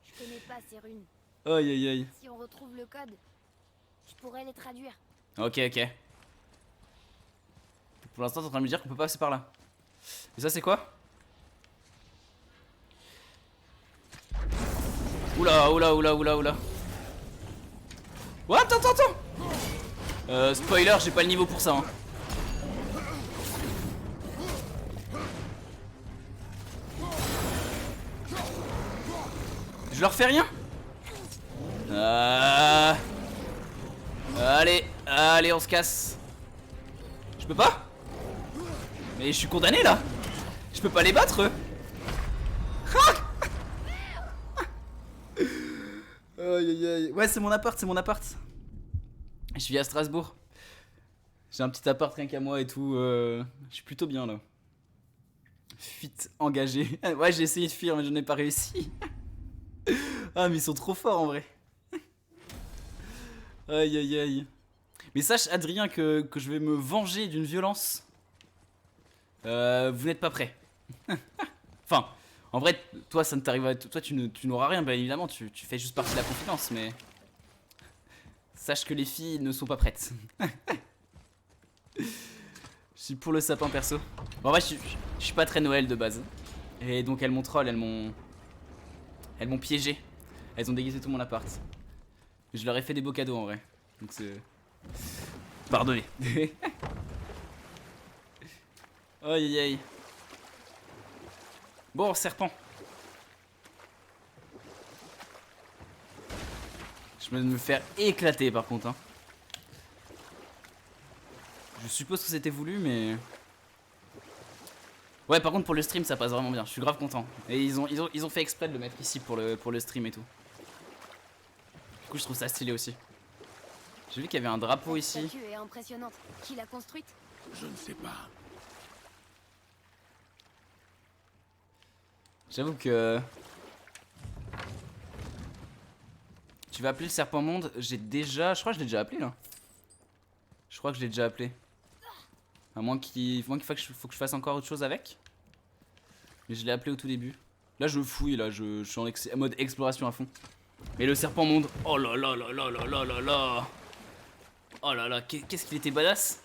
Je connais pas ces runes. Aïe aïe aïe. Si on retrouve le code, je pourrais les traduire. Ok, ok. Pour l'instant, t'es en train de me dire qu'on peut pas passer par là. Et ça, c'est quoi? Oula, oula, oula, oula, oula. What? Attends. Spoiler, j'ai pas le niveau pour ça. Hein. Je leur fais rien? Allez, on se casse. Je peux pas? Mais je suis condamné là. Je peux pas les battre eux. Aïe aïe aïe. Ouais, c'est mon appart. Je vis à Strasbourg. J'ai un petit appart rien qu'à moi et tout. Je suis plutôt bien là. Fuite engagée. Ouais, j'ai essayé de fuir mais je n'ai pas réussi. Ah, mais ils sont trop forts en vrai. Aïe aïe aïe. Mais sache, Adrien, que je vais me venger d'une violence. Vous n'êtes pas prêt. Enfin, en vrai, toi, ça ne t'arrive. Toi, tu n'auras rien, bien évidemment. Tu fais juste partie de la confidence, mais. Sache que les filles ne sont pas prêtes. Je suis pour le sapin perso. Bon, en vrai, je suis pas très Noël de base. Et donc, elles m'ont troll, elles m'ont piégé. Elles ont déguisé tout mon appart. Je leur ai fait des beaux cadeaux en vrai. Donc c'est. Pardonnez. Aïe aïe aïe. Bon, serpent. Je vais me faire éclater par contre. Hein. Je suppose que c'était voulu, mais... Ouais, par contre pour le stream ça passe vraiment bien, je suis grave content. Et ils ont fait exprès de le mettre ici pour le stream et tout. Du coup je trouve ça stylé aussi. J'ai vu qu'il y avait un drapeau Cette ici. statue est impressionnante. Qui l'a construite? Je ne sais pas. J'avoue que... Tu vas appeler le serpent monde, j'ai déjà... Je crois que je l'ai déjà appelé là. Je crois que je l'ai déjà appelé. À moins qu'il faut que je fasse encore autre chose avec. Mais je l'ai appelé au tout début. Là je fouille, là je suis en mode exploration à fond. Mais le serpent monde, oh là là là là là là là là. Oh là là, qu'est-ce qu'il était badass.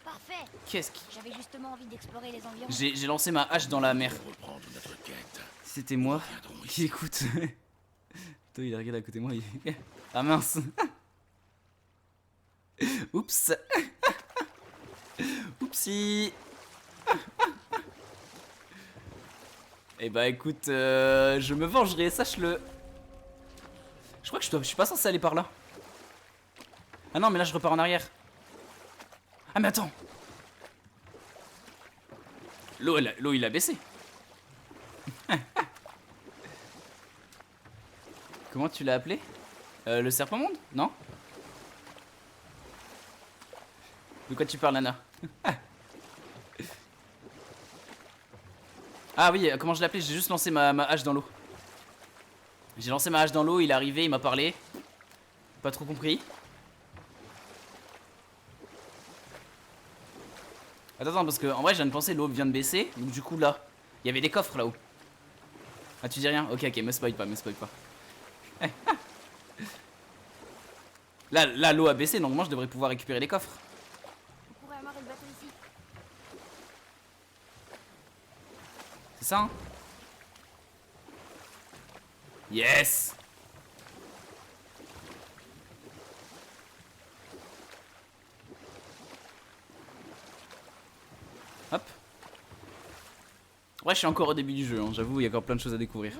Parfait. Qu'est-ce qu'il... J'avais justement envie d'explorer les environs. J'ai lancé ma hache dans la mer. Reprendre notre quête. C'était moi Reviendrons qui ici. écoute. Toi il regarde à côté de moi. Ah mince. Oups. Oupsie. Eh bah écoute, je me vengerai, sache-le. Je crois que je suis pas censé aller par là. Ah non mais là je repars en arrière. Ah mais attends. L'eau il a baissé. Comment tu l'as appelé? Le serpent monde? Non? De quoi tu parles, Nana? Ah oui, comment je l'ai appelé? J'ai juste lancé ma hache dans l'eau. J'ai lancé ma hache dans l'eau, il est arrivé, il m'a parlé. Pas trop compris. Attends, parce que en vrai, je viens de penser, l'eau vient de baisser. Donc du coup, là, il y avait des coffres là-haut. Ah, tu dis rien? Ok, me spoil pas, me spoil pas. Là, l'eau a baissé, donc moi, je devrais pouvoir récupérer les coffres. On pourrait amarrer le bateau ici. C'est ça, hein? Yes! Hop. Ouais, je suis encore au début du jeu, hein. J'avoue, il y a encore plein de choses à découvrir.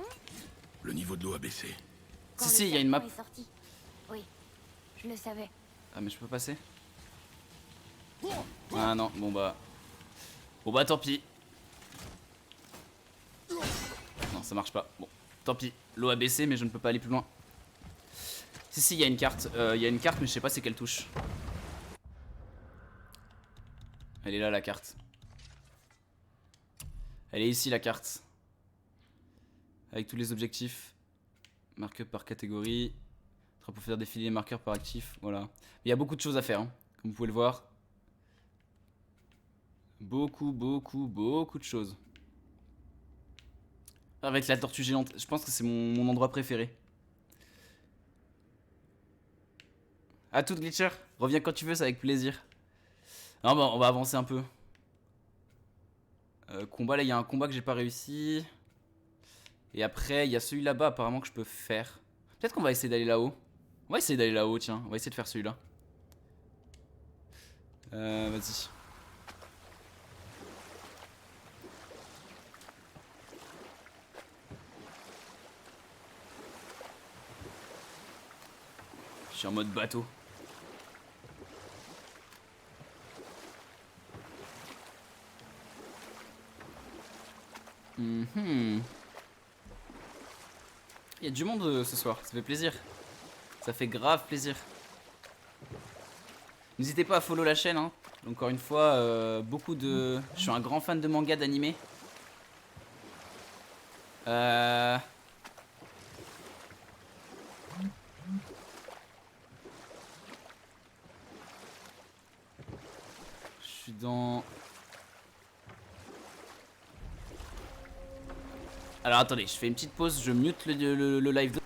Le niveau de l'eau a baissé. Quand Si, le il y a une map. serpent est sorti. Oui, je le savais. Ah, mais je peux passer? Ah non, bon bah... Bon bah tant pis. Non, ça marche pas. Bon, tant pis. L'eau a baissé, mais je ne peux pas aller plus loin. Si, il y a une carte. Il y a une carte, mais je sais pas c'est quelle touche. Elle est là, la carte. Elle est ici, la carte. Avec tous les objectifs. Marqueur par catégorie. Pour faire défiler les marqueurs par actif. Voilà. Il y a beaucoup de choses à faire, hein, comme vous pouvez le voir. Beaucoup de choses. Avec la tortue géante, je pense que c'est mon endroit préféré. À tout Glitcher, reviens quand tu veux, c'est avec plaisir. Non, bah, on va avancer un peu. Combat, là il y a un combat que j'ai pas réussi. Et après il y a celui là-bas apparemment que je peux faire. Peut-être qu'on va essayer d'aller là-haut. On va essayer d'aller là-haut, tiens, on va essayer de faire celui-là. Vas-y. Je suis en mode bateau. Il y a du monde ce soir, ça fait plaisir. Ça fait grave plaisir. N'hésitez pas à follow la chaîne, hein. Encore une fois, je suis un grand fan de manga, d'animé. Je suis dans... Alors attendez, je fais une petite pause, je mute le live de...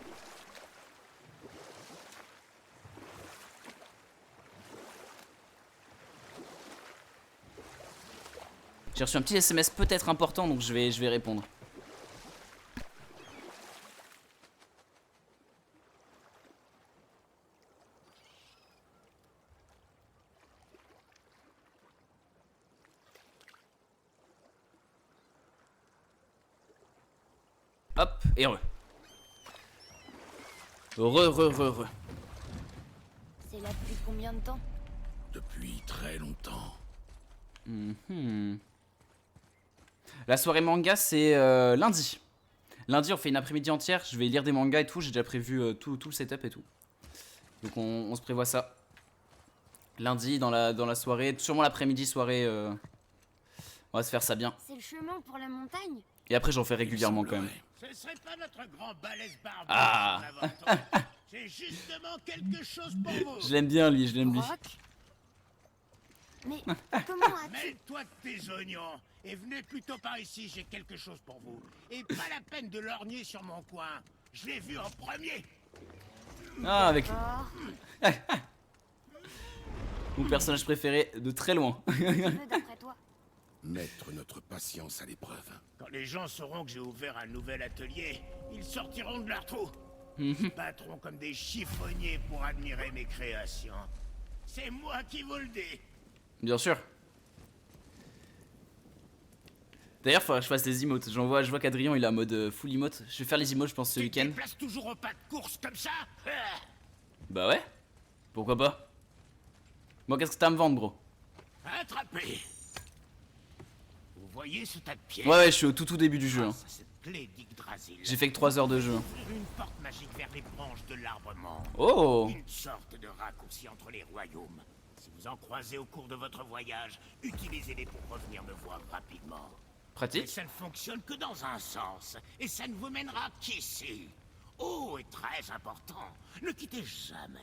J'ai reçu un petit SMS peut-être important, donc je vais répondre. Hop, et re. Re. C'est là depuis combien de temps? Depuis très longtemps. La soirée manga, c'est lundi. Lundi, on fait une après-midi entière. Je vais lire des mangas et tout. J'ai déjà prévu tout le setup et tout. Donc, on se prévoit ça. Lundi, dans la soirée. Sûrement l'après-midi, soirée. On va se faire ça bien. C'est le chemin pour la montagne? Et après, j'en fais régulièrement quand même. Ce serait pas notre grand balèze barbu Ah. qu'on avait entendu. J'ai justement quelque chose pour vous. Je l'aime bien, lui. Je l'aime lui. Brock? Mais comment as-tu... Mêle-toi de tes oignons et venez plutôt par ici, j'ai quelque chose pour vous. Et pas la peine de lorgner sur mon coin. Je l'ai vu en premier. Ah, avec Oh, mon personnage préféré de très loin. que veux d'après toi? Mettre notre patience à l'épreuve. Quand les gens sauront que j'ai ouvert un nouvel atelier, ils sortiront de leur trou. Ils se battront comme des chiffonniers pour admirer mes créations. C'est moi qui vous le dis. Bien sûr. D'ailleurs, faudrait que je fasse des emotes. Je vois qu'Adrien il est en mode full emote. Je vais faire les emotes, je pense, ce Tu te week-end. déplaces toujours au pas de course comme ça? Bah ouais. Pourquoi pas? Moi, qu'est-ce que t'as à me vendre, bro? Attrapé. Vous voyez ce tas de pierres? Ouais, je suis au tout début du jeu. Hein. Grâce à cette clé d'Yggdrasil, J'ai fait que 3 heures de jeu. Hein. ouvrir une porte magique vers les branches de l'arbre monde. Oh! Une sorte de raccourci entre les royaumes. Si vous en croisez au cours de votre voyage, utilisez-les pour revenir me voir rapidement. Mais Pratique. ça ne fonctionne que dans un sens, et ça ne vous mènera qu'ici. Oh, et très important, ne quittez jamais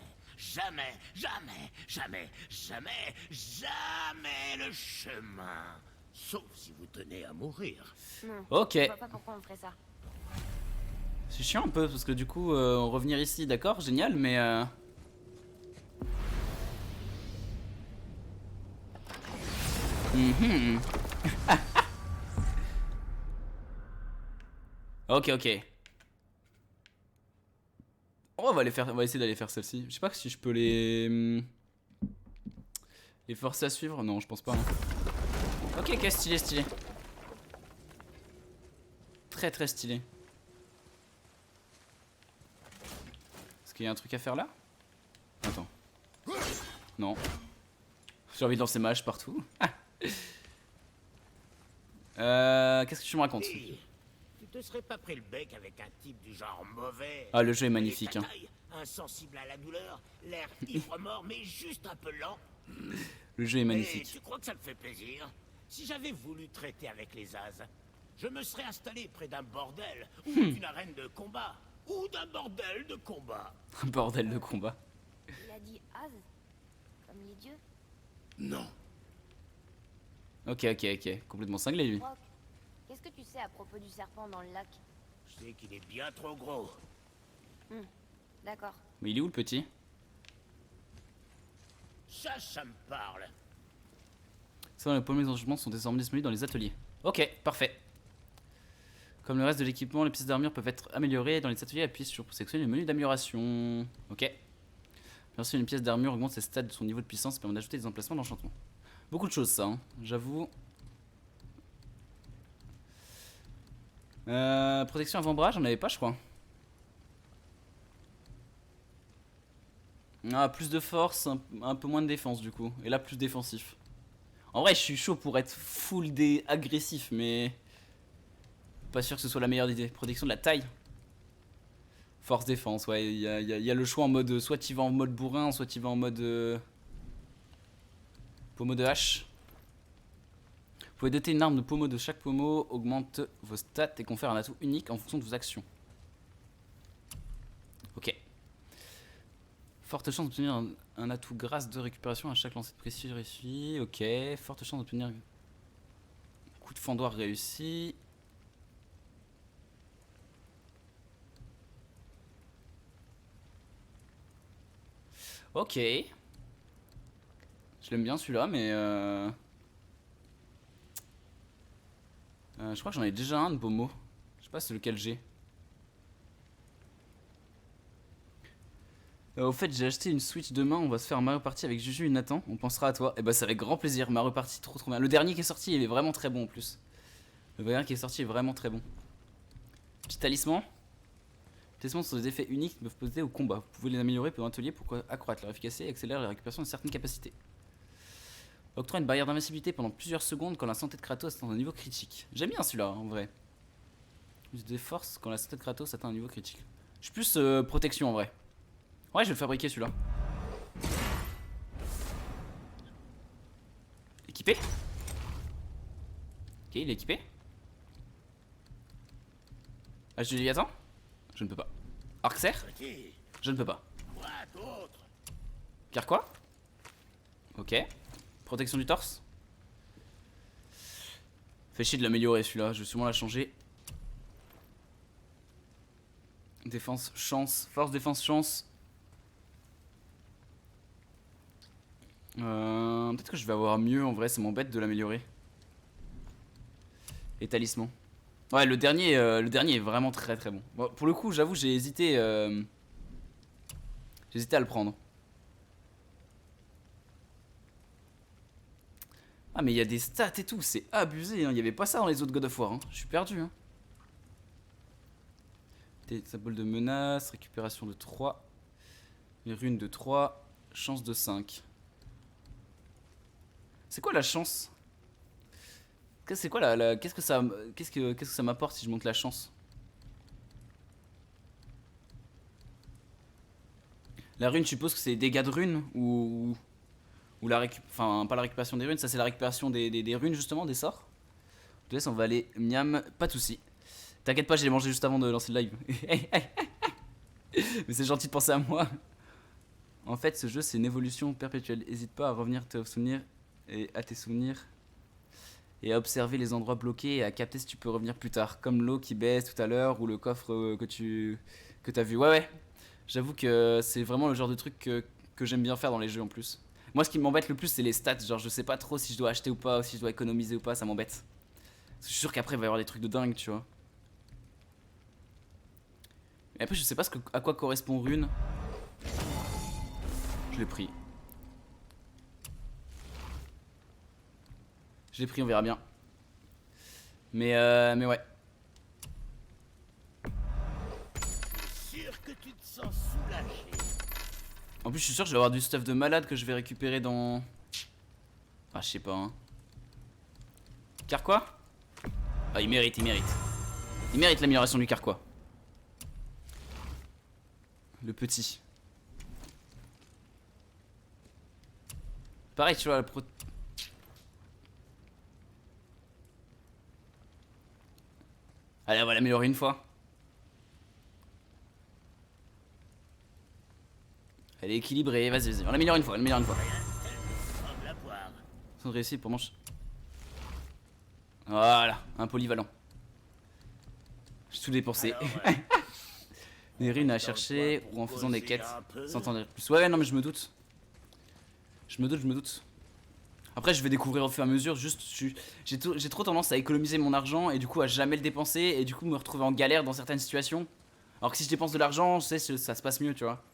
le chemin. Sauf si vous tenez à mourir. Non, Ok. je vois pas pourquoi on ferait ça. C'est chiant un peu parce que du coup, revenir ici, d'accord, génial, mais. Mhm. Ok. On va essayer d'aller faire celle-ci. Je sais pas si je peux les forcer à suivre. Non, je pense pas. Hein. Ok, stylé. Très stylé. Est-ce qu'il y a un truc à faire là? Attends. Non. J'ai envie de lancer ma hache partout. Qu'est-ce que tu me racontes? Et tu te serais pas pris le bec avec un type du genre mauvais? Ah, le jeu est Et magnifique. ta Hein. taille, insensible à la douleur, l'air ivre-mort mais juste un peu lent. Le jeu est Et magnifique. tu crois que ça me fait plaisir? Si j'avais voulu traiter avec les as, je me serais installé près d'un bordel, ou d'une arène de combat, ou d'un bordel de combat. Un bordel de combat. Il a dit Az? Comme les dieux? Non. Ok. Complètement cinglé lui. Brock, qu'est-ce que tu sais à propos du serpent dans le lac? Je sais qu'il est bien trop gros. D'accord. Mais il est où le petit? Ça me parle. Ça, les premiers enchaînements sont désormais disponibles dans les ateliers. Ok, parfait. Comme le reste de l'équipement, les pièces d'armure peuvent être améliorées dans les ateliers. Appuyez sur pour sélectionner le menu d'amélioration. Ok. Bien sûr, une pièce d'armure augmente ses stats de son niveau de puissance et permet d'ajouter des emplacements d'enchantement. Beaucoup de choses, ça, hein, j'avoue. Protection avant-bras, j'en avais pas, je crois. Ah, plus de force, un peu moins de défense, du coup. Et là, plus défensif. En vrai, je suis chaud pour être full agressif, mais... Pas sûr que ce soit la meilleure idée. Protection de la taille. Force défense, ouais, il y a le choix en mode... Soit tu vas en mode bourrin, soit tu vas en mode... Pommeau de hache. Vous pouvez doter une arme de pommeau de chaque pommeau, augmente vos stats et confère un atout unique en fonction de vos actions. Ok. Forte chance d'obtenir un atout grâce de récupération à chaque lancer de prestige réussi. Ok. Forte chance d'obtenir coup de fendoir réussi. Ok. Je l'aime bien celui-là, mais je crois que j'en ai déjà un de pommeau. Je sais pas c'est lequel j'ai. Au fait, j'ai acheté une Switch demain. On va se faire un Mario Party avec Juju et Nathan. On pensera à toi. Et bah, c'est avec grand plaisir. Mario Party, trop bien. Le dernier qui est sorti, il est vraiment très bon en plus. Le dernier qui est sorti est vraiment très bon. Petit talisman. Ces monstres sont des effets uniques qui peuvent poser au combat. Vous pouvez les améliorer pendant l'atelier pour accroître leur efficacité et accélérer la récupération de certaines capacités. Octroie une barrière d'invincibilité pendant plusieurs secondes quand la santé de Kratos atteint un niveau critique. J'aime bien celui-là en vrai. Use des forces quand la santé de Kratos atteint un niveau critique. Je suis plus protection en vrai. Ouais, je vais le fabriquer celui-là. Équipé. Ok, il est équipé. Ah, je dis attends. Je ne peux pas. Arxer. Je ne peux pas. Car quoi? Ok. Protection du torse. Fait chier de l'améliorer celui-là, je vais sûrement la changer. Défense, chance, force, défense, chance. Peut-être que je vais avoir mieux en vrai, ça m'embête de l'améliorer. Et talisman. Ouais, le dernier est vraiment très très bon. Bon, pour le coup, j'avoue, j'ai hésité à le prendre. Ah, mais il y a des stats et tout, c'est abusé. Hein. Il n'y avait pas ça dans les autres God of War. Hein. Je suis perdu. Hein. Symbole de menace, récupération de 3. Les runes de 3. Chance de 5. C'est quoi la chance? C'est quoi qu'est-ce que ça m'apporte si je monte la chance? La rune, je suppose que c'est les dégâts de runes ou la enfin pas la récupération des runes, ça c'est la récupération des runes justement, des sorts. Je te laisse, on va aller miam, pas de soucis. T'inquiète pas, j'ai mangé juste avant de lancer le live. Mais c'est gentil de penser à moi. En fait, ce jeu c'est une évolution perpétuelle. Hésite pas à revenir à tes souvenirs et à observer les endroits bloqués et à capter si tu peux revenir plus tard, comme l'eau qui baisse tout à l'heure ou le coffre que t'as vu. Ouais, j'avoue que c'est vraiment le genre de truc que j'aime bien faire dans les jeux en plus. Moi, ce qui m'embête le plus, c'est les stats. Genre, je sais pas trop si je dois acheter ou pas, ou si je dois économiser ou pas, ça m'embête. Je suis sûr qu'après, il va y avoir des trucs de dingue, tu vois. Mais après, je sais pas à quoi correspond rune. Je l'ai pris. Je l'ai pris, on verra bien. Mais ouais. Sûr que tu te sens soulagé. En plus, je suis sûr que je vais avoir du stuff de malade que je vais récupérer dans... Ah, je sais pas, hein. Carquois? Ah, il mérite, il mérite. Il mérite l'amélioration du Carquois. Le petit. Pareil, tu vois, Allez, on va l'améliorer une fois. Elle est équilibrée, vas-y, on l'améliore une fois, Sans réussir pour manger. Voilà, un polyvalent. J'ai tout dépensé. Des runes à chercher ou en faisant des quêtes sans en dire plus. Ouais, non, mais je me doute. Je me doute. Après, je vais découvrir au fur et à mesure. Juste, j'ai trop tendance à économiser mon argent et du coup à jamais le dépenser et du coup me retrouver en galère dans certaines situations. Alors que si je dépense de l'argent, je sais, ça se passe mieux, tu vois.